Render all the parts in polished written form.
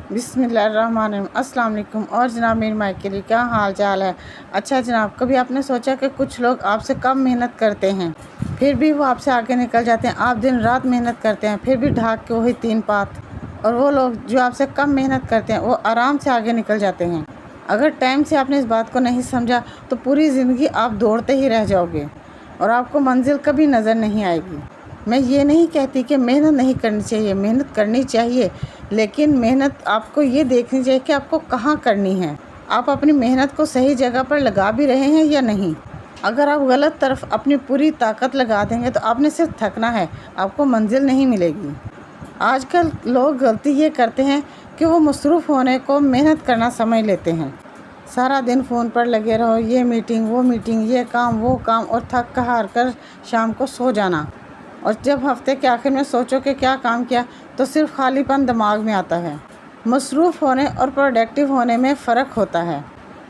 بسم اللہ الرحمن الرحیم۔ السلام علیکم۔ اور جناب میری مائی کے لیے کیا حال چال ہے؟ اچھا جناب، کبھی آپ نے سوچا کہ کچھ لوگ آپ سے کم محنت کرتے ہیں پھر بھی وہ آپ سے آگے نکل جاتے ہیں؟ آپ دن رات محنت کرتے ہیں پھر بھی ڈھاک کے وہی تین پات، اور وہ لوگ جو آپ سے کم محنت کرتے ہیں وہ آرام سے آگے نکل جاتے ہیں۔ اگر ٹائم سے آپ نے اس بات کو نہیں سمجھا تو پوری زندگی آپ دوڑتے ہی رہ جاؤ گے اور آپ کو منزل کبھی نظر نہیں آئے گی۔ میں یہ نہیں کہتی کہ محنت نہیں کرنی چاہیے، محنت کرنی چاہیے، لیکن محنت آپ کو یہ دیکھنی چاہیے کہ آپ کو کہاں کرنی ہے، آپ اپنی محنت کو صحیح جگہ پر لگا بھی رہے ہیں یا نہیں۔ اگر آپ غلط طرف اپنی پوری طاقت لگا دیں گے تو آپ نے صرف تھکنا ہے، آپ کو منزل نہیں ملے گی۔ آج کل لوگ غلطی یہ کرتے ہیں کہ وہ مصروف ہونے کو محنت کرنا سمجھ لیتے ہیں۔ سارا دن فون پر لگے رہو، یہ میٹنگ وہ میٹنگ، یہ کام وہ کام، اور تھک کر ہار کر شام کو سو جانا، اور جب ہفتے کے آخر میں سوچو کہ کیا کام کیا تو صرف خالی پن دماغ میں آتا ہے۔ مصروف ہونے اور پروڈکٹیو ہونے میں فرق ہوتا ہے۔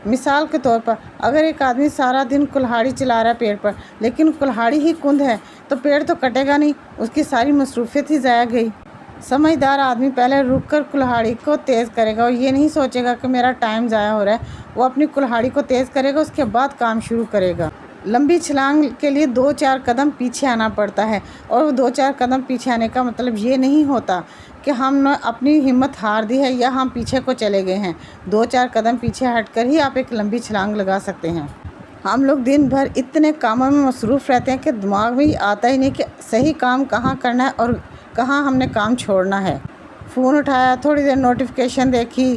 مثال کے طور پر اگر ایک آدمی سارا دن کلہاڑی چلا رہا ہے پیڑ پر، لیکن کلہاڑی ہی کند ہے تو پیڑ تو کٹے گا نہیں، اس کی ساری مصروفیت ہی ضائع گئی۔ سمجھدار آدمی پہلے رک کر کلہاڑی کو تیز کرے گا اور یہ نہیں سوچے گا کہ میرا ٹائم ضائع ہو رہا ہے، وہ اپنی کلہاڑی کو تیز کرے گا، اس کے بعد کام شروع کرے گا۔ لمبی چھلانگ کے لیے 2-4 قدم پیچھے آنا پڑتا ہے، اور وہ 2-4 قدم پیچھے آنے کا مطلب یہ نہیں ہوتا کہ ہم نے اپنی ہمت ہار دی ہے یا ہم پیچھے کو چلے گئے ہیں۔ 2-4 قدم پیچھے ہٹ کر ہی آپ ایک لمبی چھلانگ لگا سکتے ہیں۔ ہم لوگ دن بھر اتنے کاموں میں مصروف رہتے ہیں کہ دماغ میں یہ آتا ہی نہیں کہ صحیح کام کہاں کرنا ہے اور کہاں ہم نے کام چھوڑنا ہے۔ فون اٹھایا، تھوڑی دیر نوٹیفیکیشن دیکھی،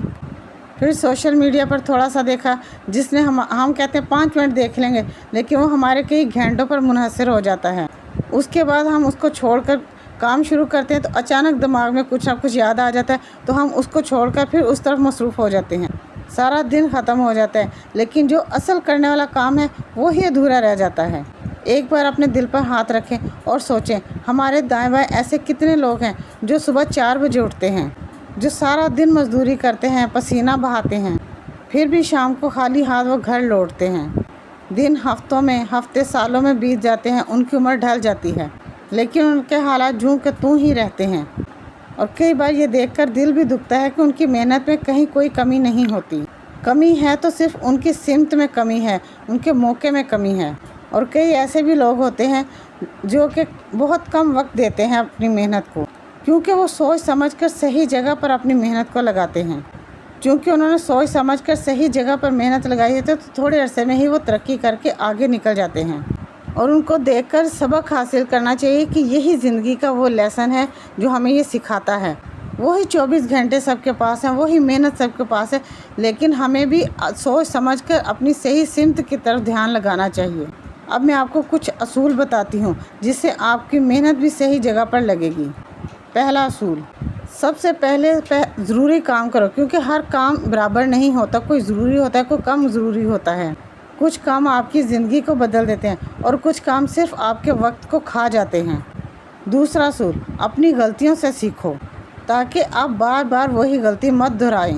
پھر سوشل میڈیا پر تھوڑا سا دیکھا، جس نے ہم کہتے ہیں 5 منٹ دیکھ لیں گے، لیکن وہ ہمارے کئی گھنٹوں پر منحصر ہو جاتا ہے۔ اس کے بعد ہم اس کو چھوڑ کر کام شروع کرتے ہیں تو اچانک دماغ میں کچھ نہ کچھ یاد آ جاتا ہے تو ہم اس کو چھوڑ کر پھر اس طرف مصروف ہو جاتے ہیں۔ سارا دن ختم ہو جاتا ہے، لیکن جو اصل کرنے والا کام ہے وہی ادھورا رہ جاتا ہے۔ ایک بار اپنے دل پر ہاتھ رکھیں اور سوچیں، ہمارے دائیں بائیں ایسے کتنے لوگ ہیں جو صبح 4 بجے اٹھتے ہیں، جو سارا دن مزدوری کرتے ہیں، پسینہ بہاتے ہیں، پھر بھی شام کو خالی ہاتھ وہ گھر لوٹتے ہیں۔ دن ہفتوں میں، ہفتے سالوں میں بیت جاتے ہیں، ان کی عمر ڈھل جاتی ہے، لیکن ان کے حالات جوں کہ توں ہی رہتے ہیں، اور کئی بار یہ دیکھ کر دل بھی دکھتا ہے کہ ان کی محنت میں کہیں کوئی کمی نہیں ہوتی۔ کمی ہے تو صرف ان کی سمت میں کمی ہے، ان کے موقع میں کمی ہے۔ اور کئی ایسے بھی لوگ ہوتے ہیں جو کہ بہت کم وقت دیتے ہیں اپنی محنت کو، کیونکہ وہ سوچ سمجھ کر صحیح جگہ پر اپنی محنت کو لگاتے ہیں۔ چونکہ انہوں نے سوچ سمجھ کر صحیح جگہ پر محنت لگائی ہے تو تھوڑے عرصے میں ہی وہ ترقی کر کے آگے نکل جاتے ہیں، اور ان کو دیکھ کر سبق حاصل کرنا چاہیے کہ یہی زندگی کا وہ لیسن ہے جو ہمیں یہ سکھاتا ہے۔ وہی 24 گھنٹے سب کے پاس ہیں، وہی محنت سب کے پاس ہے، لیکن ہمیں بھی سوچ سمجھ کر اپنی صحیح سمت کی طرف دھیان لگانا چاہیے۔ اب میں آپ کو کچھ اصول بتاتی ہوں جس سے آپ کی محنت بھی صحیح جگہ پر لگے گی۔ پہلا اصول، سب سے پہلے ضروری کام کرو، کیونکہ ہر کام برابر نہیں ہوتا، کوئی ضروری ہوتا ہے، کوئی کم ضروری ہوتا ہے۔ کچھ کام آپ کی زندگی کو بدل دیتے ہیں اور کچھ کام صرف آپ کے وقت کو کھا جاتے ہیں۔ دوسرا اصول، اپنی غلطیوں سے سیکھو تاکہ آپ بار بار وہی غلطی مت دہرائیں۔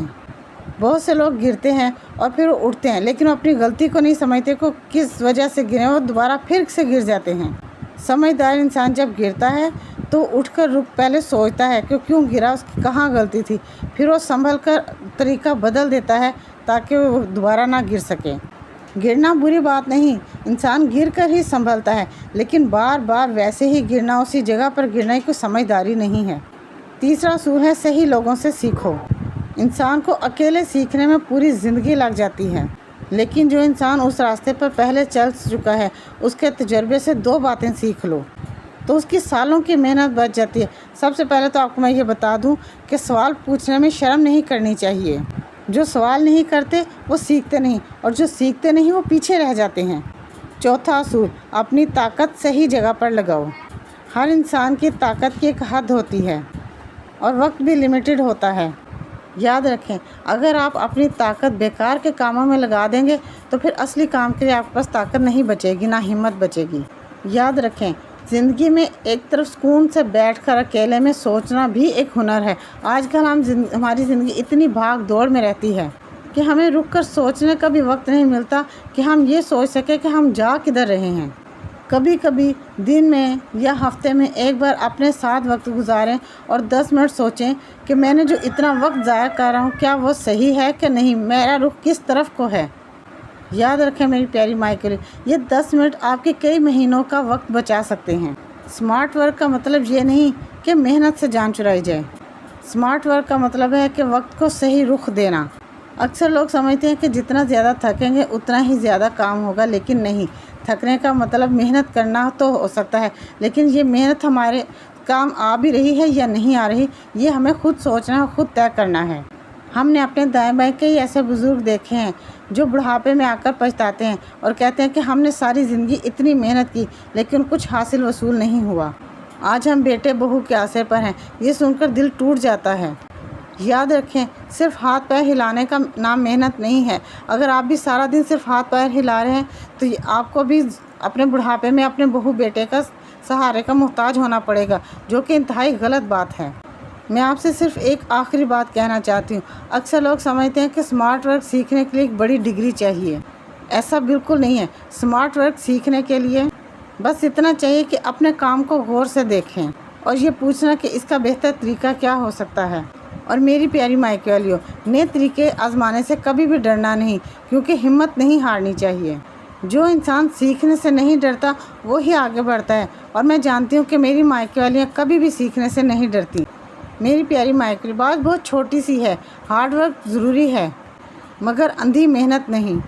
بہت سے لوگ گرتے ہیں اور پھر وہ اٹھتے ہیں، لیکن وہ اپنی غلطی کو نہیں سمجھتے کہ کس وجہ سے گرے، وہ دوبارہ پھر سے گر جاتے ہیں۔ سمجھدار انسان جب گرتا ہے تو اٹھ کر پہلے سوچتا ہے کہ کیوں گرا، اس کی کہاں غلطی تھی، پھر وہ سنبھل کر طریقہ بدل دیتا ہے تاکہ وہ دوبارہ نہ گر سکے۔ گرنا بری بات نہیں، انسان گر کر ہی سنبھلتا ہے، لیکن بار بار ویسے ہی گرنا، اسی جگہ پر گرنا، کوئی سمجھداری نہیں ہے۔ تیسرا اصول ہے، صحیح لوگوں سے سیکھو۔ انسان کو اکیلے سیکھنے میں پوری زندگی لگ جاتی ہے، لیکن جو انسان اس راستے پر پہلے چل چکا ہے، اس کے تجربے سے 2 باتیں سیکھ لو تو اس کی سالوں کی محنت بچ جاتی ہے۔ سب سے پہلے تو آپ کو میں یہ بتا دوں کہ سوال پوچھنے میں شرم نہیں کرنی چاہیے۔ جو سوال نہیں کرتے وہ سیکھتے نہیں، اور جو سیکھتے نہیں وہ پیچھے رہ جاتے ہیں۔ چوتھا اصول، اپنی طاقت صحیح جگہ پر لگاؤ۔ ہر انسان کی طاقت کی ایک حد ہوتی ہے اور وقت بھی لمیٹڈ ہوتا ہے۔ یاد رکھیں، اگر آپ اپنی طاقت بیکار کے کاموں میں لگا دیں گے تو پھر اصلی کام کے لیے آپ کے پاس طاقت نہیں بچے گی، نہ ہمت بچے گی۔ یاد رکھیں، زندگی میں ایک طرف سکون سے بیٹھ کر اکیلے میں سوچنا بھی ایک ہنر ہے۔ آج کل ہماری زندگی اتنی بھاگ دوڑ میں رہتی ہے کہ ہمیں رک کر سوچنے کا بھی وقت نہیں ملتا کہ ہم یہ سوچ سکیں کہ ہم جا کدھر رہے ہیں۔ کبھی کبھی دن میں یا ہفتے میں ایک بار اپنے ساتھ وقت گزاریں اور 10 منٹ سوچیں کہ میں نے جو اتنا وقت ضائع کر رہا ہوں کیا وہ صحیح ہے کہ نہیں، میرا رخ کس طرف کو ہے۔ یاد رکھیں میری پیاری مائی کے لیے، یہ 10 منٹ آپ کے کئی مہینوں کا وقت بچا سکتے ہیں۔ اسمارٹ ورک کا مطلب یہ نہیں کہ محنت سے جان چرائی جائے۔ اسمارٹ ورک کا مطلب ہے کہ وقت کو صحیح رخ دینا۔ اکثر لوگ سمجھتے ہیں کہ جتنا زیادہ تھکیں گے اتنا ہی زیادہ کام ہوگا، لیکن نہیں۔ تھکنے کا مطلب محنت کرنا تو ہو سکتا ہے، لیکن یہ محنت ہمارے کام آ بھی رہی ہے یا نہیں آ رہی، یہ ہمیں خود سوچنا اور خود طے کرنا ہے۔ ہم نے اپنے دائیں بائیں کئی ایسے بزرگ دیکھے ہیں جو بڑھاپے میں آ کر پچھتاتے ہیں اور کہتے ہیں کہ ہم نے ساری زندگی اتنی محنت کی لیکن کچھ حاصل وصول نہیں ہوا۔ آج ہم بیٹے بہو کے آسرے پر ہیں، یہ سن کر دل ٹوٹ جاتا ہے۔ یاد رکھیں، صرف ہاتھ پیر ہلانے کا نام محنت نہیں ہے۔ اگر آپ بھی سارا دن صرف ہاتھ پیر ہلا رہے ہیں تو آپ کو بھی اپنے بڑھاپے میں اپنے بہو بیٹے کا سہارے کا محتاج ہونا پڑے گا، جو کہ انتہائی غلط بات ہے۔ میں آپ سے صرف ایک آخری بات کہنا چاہتی ہوں۔ اکثر لوگ سمجھتے ہیں کہ اسمارٹ ورک سیکھنے کے لیے ایک بڑی ڈگری چاہیے۔ ایسا بالکل نہیں ہے۔ اسمارٹ ورک سیکھنے کے لیے بس اتنا چاہیے کہ اپنے کام کو غور سے دیکھیں اور یہ پوچھنا کہ اس کا بہتر طریقہ کیا ہو سکتا ہے۔ اور میری پیاری مائیکے والیوں، نئے طریقے آزمانے سے کبھی بھی ڈرنا نہیں، کیونکہ ہمت نہیں ہارنی چاہیے۔ جو انسان سیکھنے سے نہیں ڈرتا وہی آگے بڑھتا ہے، اور میں جانتی ہوں کہ میری مائیکے والیاں کبھی بھی سیکھنے سے نہیں ڈرتی۔ میری پیاری مائیکے والی، بات بہت چھوٹی سی ہے۔ ہارڈ ورک ضروری ہے مگر اندھی محنت نہیں۔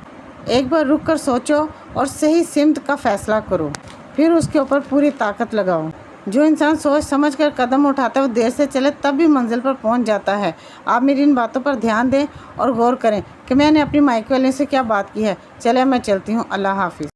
ایک بار رک کر سوچو اور صحیح سمت کا فیصلہ کرو، پھر اس کے اوپر پوری طاقت لگاؤ۔ جو انسان سوچ سمجھ کر قدم اٹھاتا ہے وہ دیر سے چلے تب بھی منزل پر پہنچ جاتا ہے۔ آپ میری ان باتوں پر دھیان دیں اور غور کریں کہ میں نے اپنی مائیکے والی سے کیا بات کی ہے۔ چلے میں چلتی ہوں، اللہ حافظ۔